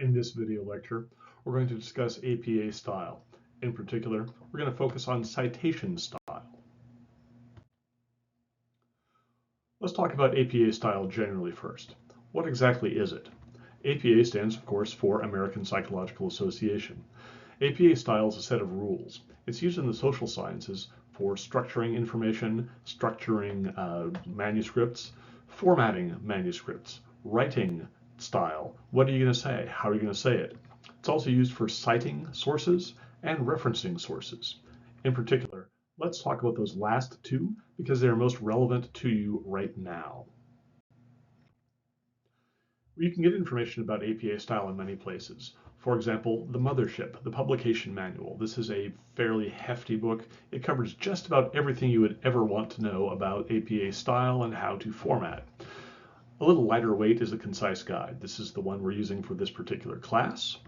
In this video lecture, we're going to discuss APA style. In particular, we're going to focus on citation style. Let's talk about APA style generally first. What exactly is it? APA stands, of course, for American Psychological Association. APA style is a set of rules. It's used in the social sciences for structuring information, structuring manuscripts, formatting manuscripts, writing style. What are you going to say? How are you going to say it? It's also used for citing sources and referencing sources. In particular, let's talk about those last two because they are most relevant to you right now. You can get information about APA style in many places. For example, the Mothership, the publication manual. This is a fairly hefty book. It covers just about everything you would ever want to know about APA style and how to format. A little lighter weight is a concise guide. This is the one we're using for this particular class.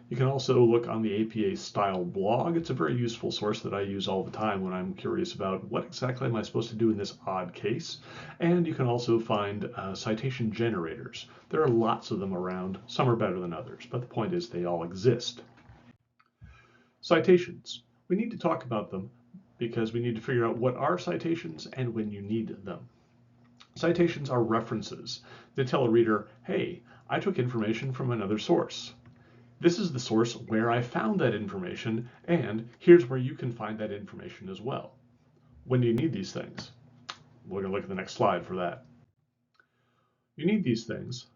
You can also look on the APA style blog. It's a very useful source that I use all the time when I'm curious about what exactly am I supposed to do in this odd case. And you can also find citation generators. There are lots of them around. Some are better than others, but the point is they all exist. Citations. We need to talk about them because we need to figure out what are citations and when you need them. Citations are references. They tell a reader, hey, I took information from another source. This is the source where I found that information, and here's where you can find that information as well. When do you need these things? We're going to look at the next slide for that. You need these things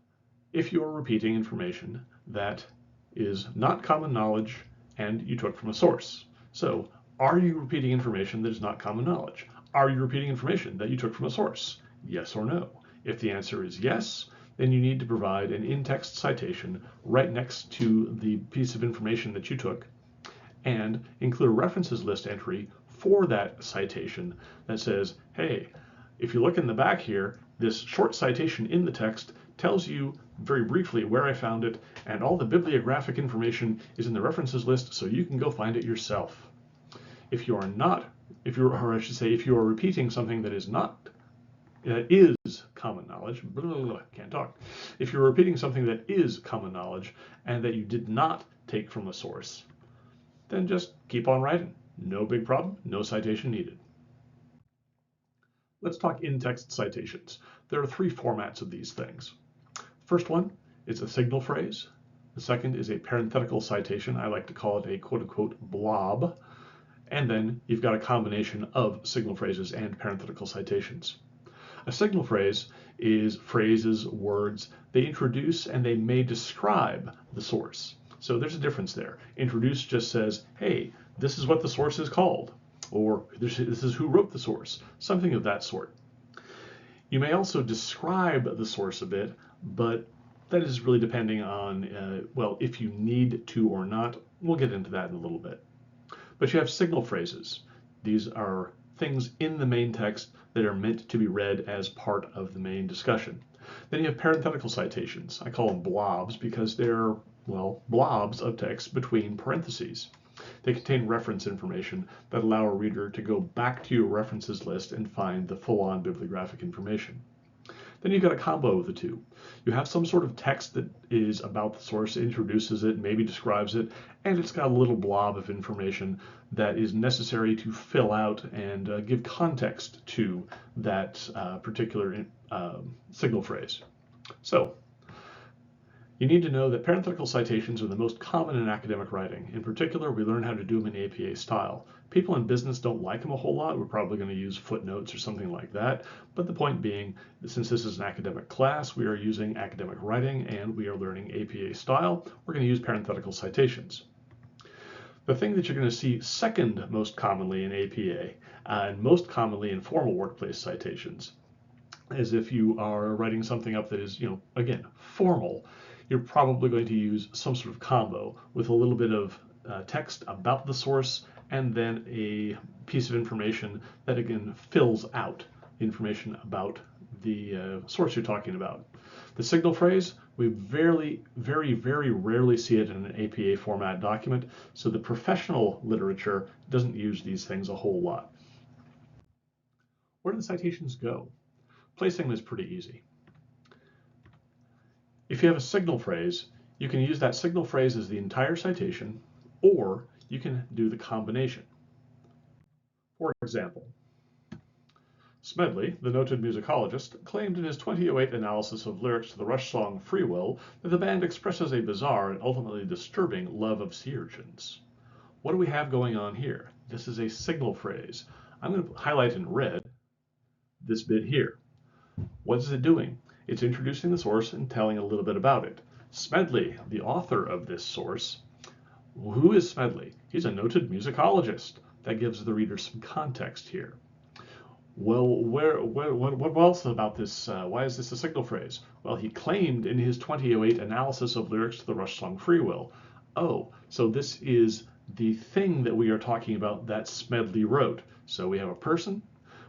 if you are repeating information that is not common knowledge and you took from a source. So, are you repeating information that is not common knowledge? Are you repeating information that you took from a source? Yes or no? If the answer is yes, then you need to provide an in-text citation right next to the piece of information that you took and include a references list entry for that citation that says, hey, if you look in the back here, this short citation in the text tells you very briefly where I found it, and all the bibliographic information is in the references list so you can go find it yourself. If you are repeating something that is common knowledge, can't talk. If you're repeating something that is common knowledge and that you did not take from a source, then just keep on writing. No big problem, no citation needed. Let's talk in-text citations. There are three formats of these things. First one is a signal phrase. The second is a parenthetical citation. I like to call it a quote-unquote blob. And then you've got a combination of signal phrases and parenthetical citations. A signal phrase is phrases, words, they introduce and they may describe the source. So there's a difference there. Introduce just says, hey, this is what the source is called, or this is who wrote the source, something of that sort. You may also describe the source a bit, but that is really depending on, well, if you need to or not. We'll get into that in a little bit. But you have signal phrases. These are things in the main text that are meant to be read as part of the main discussion. Then you have parenthetical citations. I call them blobs because they're, well, blobs of text between parentheses. They contain reference information that allow a reader to go back to your references list and find the full-on bibliographic information. Then you've got a combo of the two. You have some sort of text that is about the source, introduces it, maybe describes it, and it's got a little blob of information that is necessary to fill out and give context to that particular signal phrase. So, you need to know that parenthetical citations are the most common in academic writing. In particular, we learn how to do them in APA style. People in business don't like them a whole lot. We're probably going to use footnotes or something like that. But the point being, since this is an academic class, we are using academic writing and we are learning APA style, we're going to use parenthetical citations. The thing that you're going to see second most commonly in APA and most commonly in formal workplace citations is if you are writing something up that is, again, formal, you're probably going to use some sort of combo with a little bit of text about the source and then a piece of information that again fills out information about the source you're talking about. The signal phrase, we very, very rarely see it in an APA format document, so the professional literature doesn't use these things a whole lot. Where do the citations go? Placing them is pretty easy. If you have a signal phrase, You can use that signal phrase as the entire citation, or you can do the combination. For example, Smedley, the noted musicologist, claimed in his 2008 analysis of lyrics to the Rush song Free Will that the band expresses a bizarre and ultimately disturbing love of sea urchins. What do we have going on here? This is a signal phrase. I'm going to highlight in red this bit here. What is it doing? It's introducing the source and telling a little bit about it. Smedley, the author of this source. Who is Smedley? He's a noted musicologist. That gives the reader some context here. Well, what else about this? Why is this a signal phrase? Well, he claimed in his 2008 analysis of lyrics to the Rush song Free Will. Oh, so this is the thing that we are talking about that Smedley wrote. So we have a person,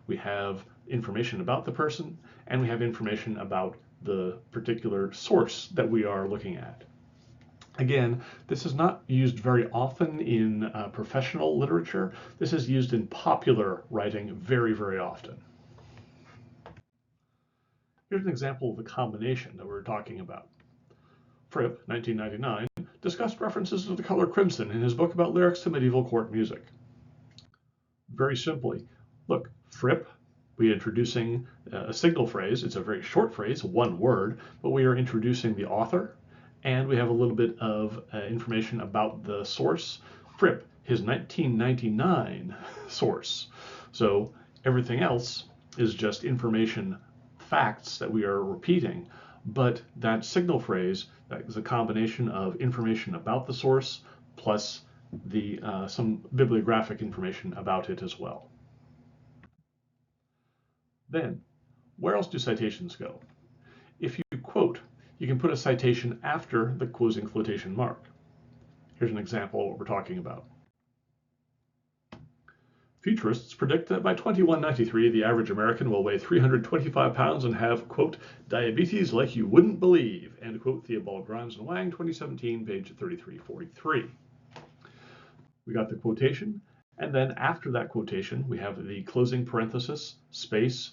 we have information about the person, and we have information about the particular source that we are looking at. Again, this is not used very often in professional literature. This is used in popular writing very, very often. Here's an example of the combination that we're talking about. Fripp, 1999, discussed references to the color crimson in his book about lyrics to medieval court music. Very simply, look, Fripp, we are introducing a signal phrase. It's a very short phrase, one word, but we are introducing the author, and we have a little bit of information about the source. Fripp, his 1999 source. So everything else is just information, facts that we are repeating, but that signal phrase, that is a combination of information about the source plus the some bibliographic information about it as well. Then, where else do citations go? If you quote, you can put a citation after the closing quotation mark. Here's an example of what we're talking about. Futurists predict that by 2193, the average American will weigh 325 pounds and have, quote, diabetes like you wouldn't believe, end quote, Theobald Grimes and Wang, 2017, page 3343. We got the quotation, and then after that quotation, we have the closing parenthesis, space,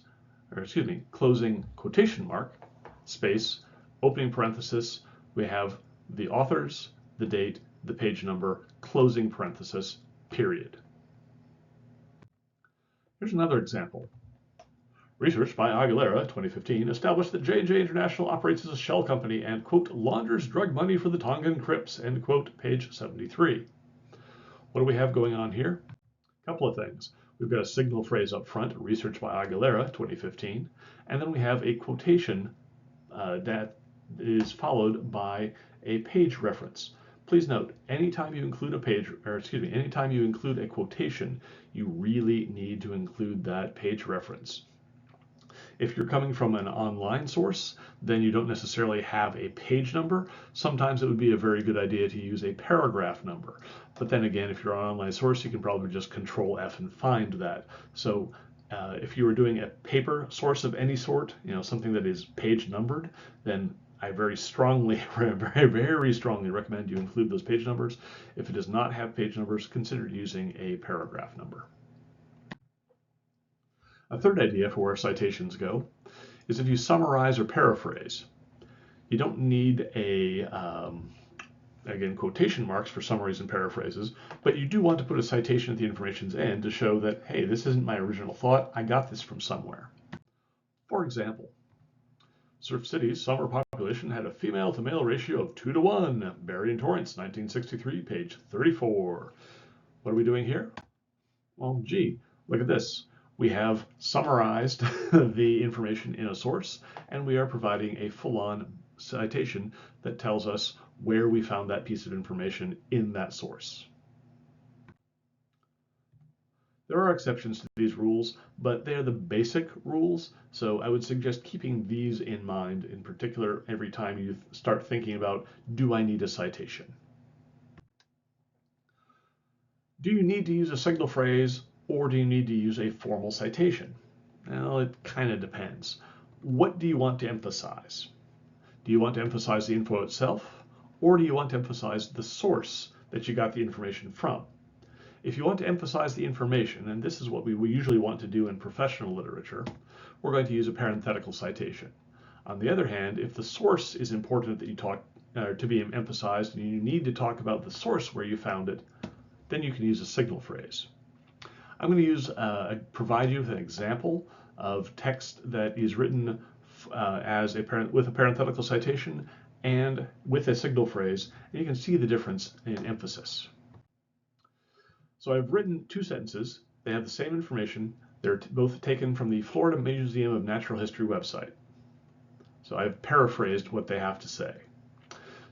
closing quotation mark, space, opening parenthesis, we have the authors, the date, the page number, closing parenthesis, period. Here's another example. Research by Aguilera, 2015, established that J&J International operates as a shell company and, quote, launders drug money for the Tongan Crips, end quote, page 73. What do we have going on here? A couple of things. We've got a signal phrase up front, research by Aguilera, 2015, and then we have a quotation that is followed by a page reference. Please note, anytime you include anytime you include a quotation, you really need to include that page reference. If you're coming from an online source, then you don't necessarily have a page number. Sometimes it would be a very good idea to use a paragraph number. But then again, if you're an online source, you can probably just Control F and find that. So if you were doing a paper source of any sort, something that is page numbered, then I very strongly recommend you include those page numbers. If it does not have page numbers, consider using a paragraph number. A third idea for where citations go is if you summarize or paraphrase. You don't need again, quotation marks for summaries and paraphrases, but you do want to put a citation at the information's end to show that, hey, this isn't my original thought, I got this from somewhere. For example, Surf City's summer population had a female to male ratio of 2:1, Barry and Torrance, 1963, page 34. What are we doing here? Well, gee, look at this. We have summarized the information in a source, and we are providing a full-on citation that tells us where we found that piece of information in that source. There are exceptions to these rules, but they are the basic rules, so I would suggest keeping these in mind, in particular, every time you start thinking about, do I need a citation? Do you need to use a signal phrase, or do you need to use a formal citation? Well, it kind of depends. What do you want to emphasize? Do you want to emphasize the info itself, or do you want to emphasize the source that you got the information from? If you want to emphasize the information, and this is what we usually want to do in professional literature, we're going to use a parenthetical citation. On the other hand, if the source is important that you talk to be emphasized, and you need to talk about the source where you found it, then you can use a signal phrase. I'm going to provide you with an example of text that is written with a parenthetical citation and with a signal phrase, and you can see the difference in emphasis. So I've written two sentences. They have the same information. They're both taken from the Florida Museum of Natural History website. So I've paraphrased what they have to say.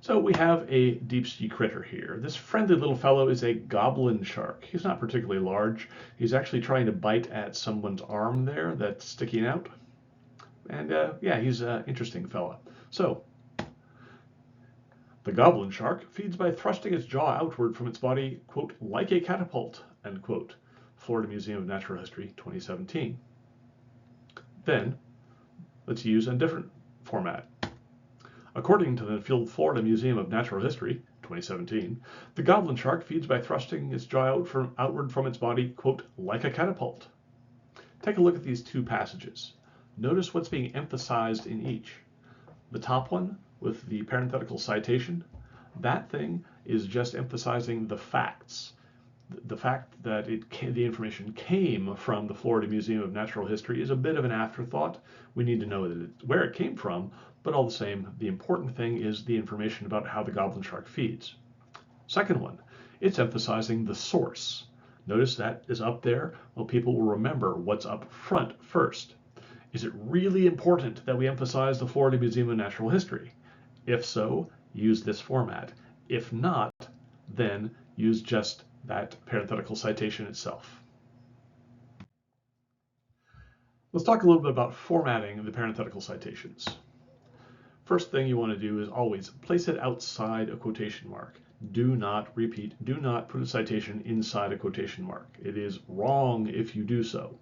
So we have a deep sea critter here. This friendly little fellow is a goblin shark. He's not particularly large. He's actually trying to bite at someone's arm there that's sticking out. And yeah, he's an interesting fella. So the goblin shark feeds by thrusting its jaw outward from its body, quote, like a catapult, end quote. Florida Museum of Natural History, 2017. Then let's use a different format. According to the Florida Museum of Natural History, 2017, the goblin shark feeds by thrusting its jaw outward from its body, quote, like a catapult. Take a look at these two passages. Notice what's being emphasized in each. The top one, with the parenthetical citation, that thing is just emphasizing the facts. The fact that the information came from the Florida Museum of Natural History is a bit of an afterthought. We need to know where it came from, but all the same, the important thing is the information about how the goblin shark feeds. Second one, it's emphasizing the source. Notice that is up there. Well, people will remember what's up front first. Is it really important that we emphasize the Florida Museum of Natural History? If so, use this format. If not, then use just that parenthetical citation itself. Let's talk a little bit about formatting the parenthetical citations. First thing you want to do is always place it outside a quotation mark. Do not put a citation inside a quotation mark. It is wrong if you do so.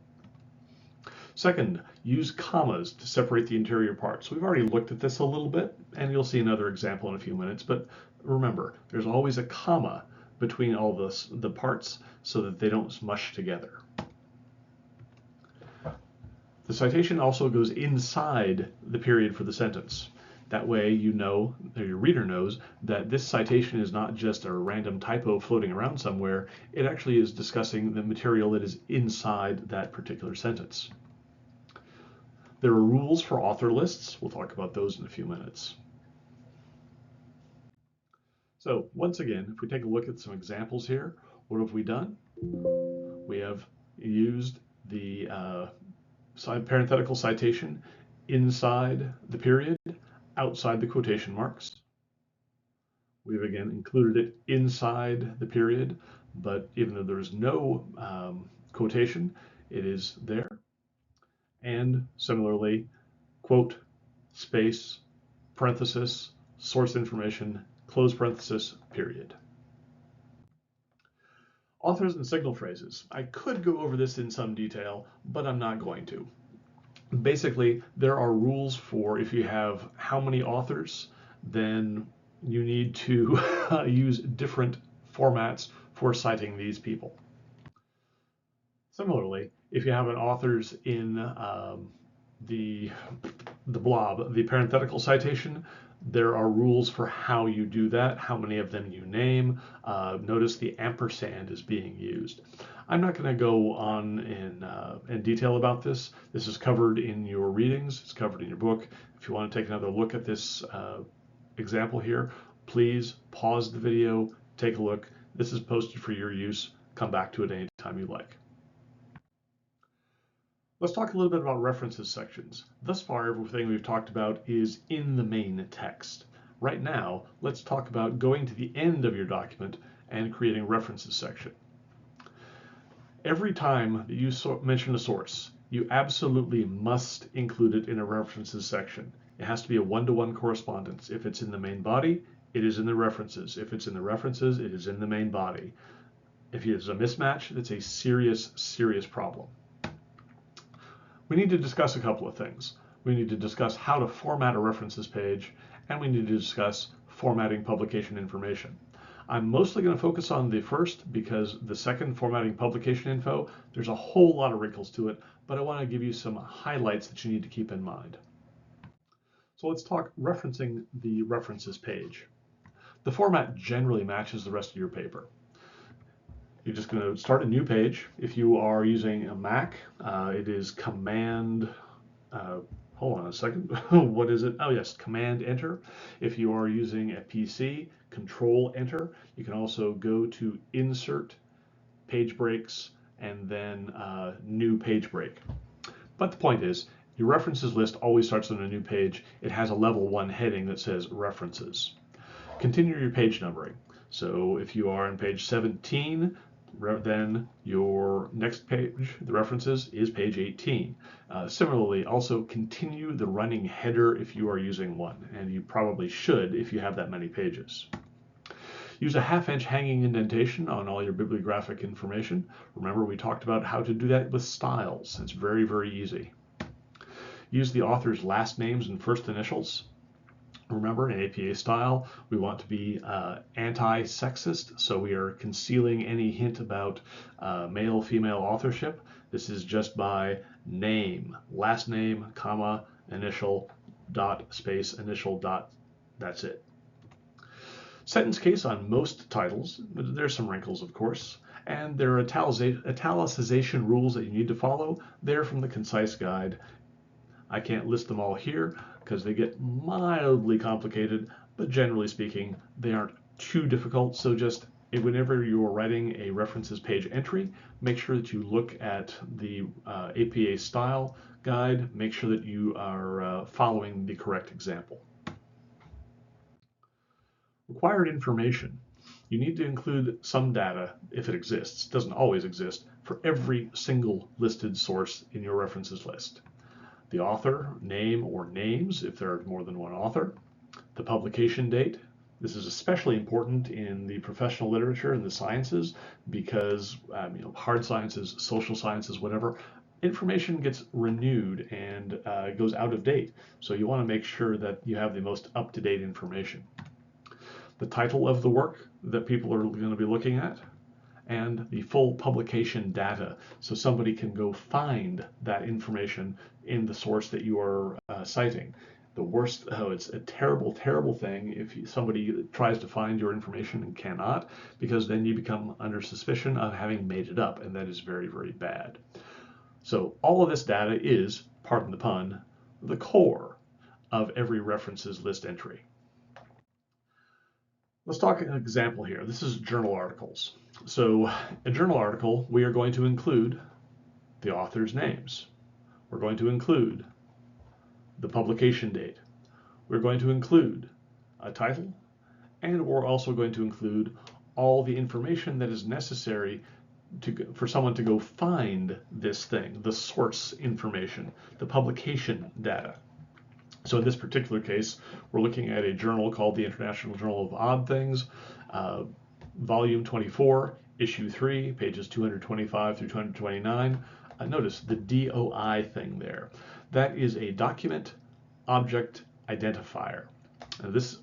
Second, use commas to separate the interior parts. We've already looked at this a little bit, and you'll see another example in a few minutes, but remember, there's always a comma between all the parts so that they don't smush together. The citation also goes inside the period for the sentence. That way you know, or your reader knows, that this citation is not just a random typo floating around somewhere. It actually is discussing the material that is inside that particular sentence. There are rules for author lists. We'll talk about those in a few minutes. So once again, if we take a look at some examples here, what have we done? We have used the parenthetical citation inside the period, outside the quotation marks. We've again included it inside the period, but even though there's no quotation, it is there. And similarly, quote, space, parenthesis, source information, close parenthesis, period. Authors and signal phrases. I could go over this in some detail, but I'm not going to. Basically, there are rules for if you have how many authors, then you need to use different formats for citing these people. Similarly, if you have an authors in the blob, the parenthetical citation, there are rules for how you do that, how many of them you name. Notice the ampersand is being used. I'm not going to go on in detail about this. This is covered in your readings. It's covered in your book. If you want to take another look at this example here, please pause the video, take a look. This is posted for your use. Come back to it anytime you like. Let's talk a little bit about references sections. Thus far, everything we've talked about is in the main text. Right now, let's talk about going to the end of your document and creating a references section. Every time that you mention a source, you absolutely must include it in a references section. It has to be a one-to-one correspondence. If it's in the main body, it is in the references. If it's in the references, it is in the main body. If there's a mismatch, that's a serious, serious problem. We need to discuss a couple of things. We need to discuss how to format a references page, and we need to discuss formatting publication information. I'm mostly going to focus on the first because the second, formatting publication info, there's a whole lot of wrinkles to it, but I want to give you some highlights that you need to keep in mind. So let's talk referencing the references page. The format generally matches the rest of your paper. You're just going to start a new page. If you are using a Mac, it is Command, hold on a second, what is it? Oh yes, Command Enter. If you are using a PC, Control Enter. You can also go to Insert, Page Breaks, and then New Page Break. But the point is, your references list always starts on a new page. It has a level 1 heading that says References. Continue your page numbering. So if you are on page 17, then your next page, the references, is page 18. Similarly, also continue the running header if you are using one, and you probably should if you have that many pages. Use a 1/2 inch hanging indentation on all your bibliographic information. Remember, we talked about how to do that with styles. It's very, very easy. Use the author's last names and first initials. Remember, in APA style, we want to be anti-sexist, so we are concealing any hint about male-female authorship. This is just by name, last name, comma, initial, dot, space, initial, dot, that's it. Sentence case on most titles, but there's some wrinkles, of course, and there are italicization rules that you need to follow. They're from the Concise Guide. I can't list them all here because they get mildly complicated, but generally speaking, they aren't too difficult. So just whenever you are writing a references page entry, make sure that you look at the APA style guide, make sure that you are following the correct example. Required information. You need to include some data, if it exists, doesn't always exist, for every single listed source in your references list. The author, name or names, if there are more than one author. The publication date. This is especially important in the professional literature and the sciences because hard sciences, social sciences, whatever, information gets renewed and goes out of date. So you want to make sure that you have the most up-to-date information. The title of the work that people are going to be looking at, and the full publication data, so somebody can go find that information in the source that you are citing. The worst, it's a terrible, terrible thing if somebody tries to find your information and cannot, because then you become under suspicion of having made it up, and that is very, very bad. So all of this data is, pardon the pun, the core of every references list entry. Let's talk an example here. This is journal articles. So a journal article, we are going to include the author's names. We're going to include the publication date. We're going to include a title, and we're also going to include all the information that is necessary for someone to go find this thing, the source information, the publication data. So in this particular case, we're looking at a journal called the International Journal of Odd Things, volume 24, issue 3, pages 225 through 229. Notice the DOI thing there. That is a document object identifier. Now this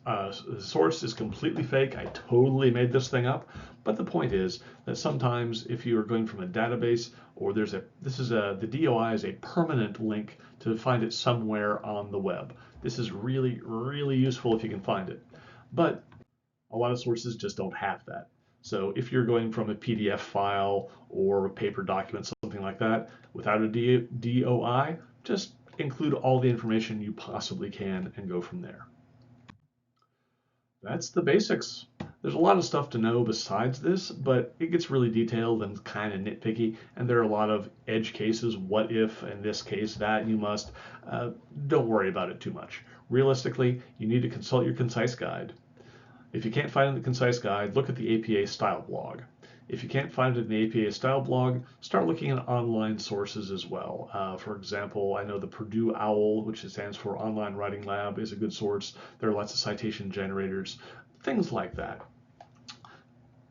source is completely fake. I totally made this thing up. But the point is that sometimes if you are going from a database or the DOI is a permanent link to find it somewhere on the web. This is really, really useful if you can find it. But a lot of sources just don't have that. So if you're going from a PDF file or a paper document, something like that, without a DOI, just include all the information you possibly can and go from there. That's the basics. There's a lot of stuff to know besides this, but it gets really detailed and kind of nitpicky, and there are a lot of edge cases, what if, in this case, that, you must. Don't worry about it too much. Realistically, you need to consult your Concise Guide. If you can't find it in the Concise Guide, look at the APA Style blog. If you can't find it in the APA Style blog, start looking at online sources as well. For example, I know the Purdue OWL, which stands for Online Writing Lab, is a good source. There are lots of citation generators, things like that.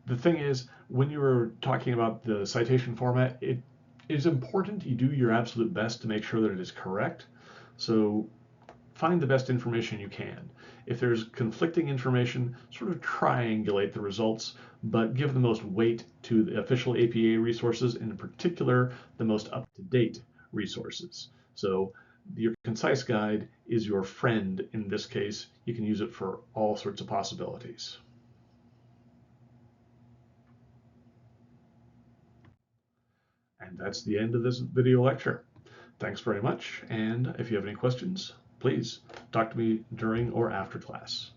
The thing is, when you're talking about the citation format, it is important you do your absolute best to make sure that it is correct. So find the best information you can. If there's conflicting information, sort of triangulate the results, but give the most weight to the official APA resources, and in particular, the most up-to-date resources. So Your concise guide is your friend in this case. You can use it for all sorts of possibilities. And that's the end of this video lecture. Thanks very much, and if you have any questions, please talk to me during or after class.